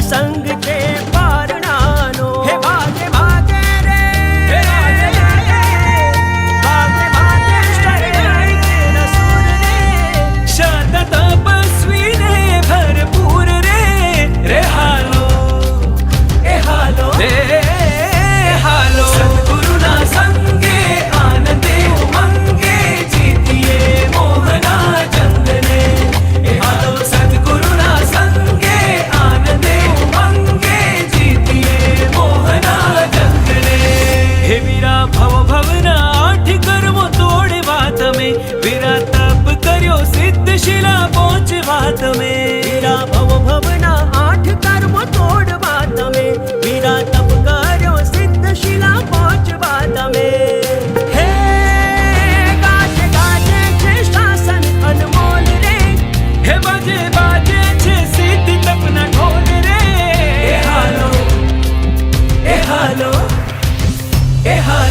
સંગ છે પારણાનો. હે ભાગે ભાગે રે, ભાગે ભાગે શરણાઈ સુર રે, શાંત તપસ્વી ને ભરપૂર રે. રે હાલો એ હાલો રે હાલો, સદગુરુના સંગે આનંદે ઉમંગે જીતીએ મોહના જંગને. એ હાલો સદગુરુના સંગે આનંદે ઉમંગે જીતીએ મોહના જંગને. હે વીરા ભવ ભવના આઠ કર્મો તોડવા તમે, વીરા તપ કર્યો સિદ્ધશિલા પહોંચવા તમે. વીરા ભવ ભવના આઠ કર્મો તોડવા તમે, વીરા તપ કર્યો સિદ્ધશિલા પહોંચવા તમે. હે ગાજે ગાજે છે શાસન અનમોલ રે, હે બાજે બાજે છે સિદ્ધ તપના ઢોલ રે. એ હાલો એ હાલો એ હાલો.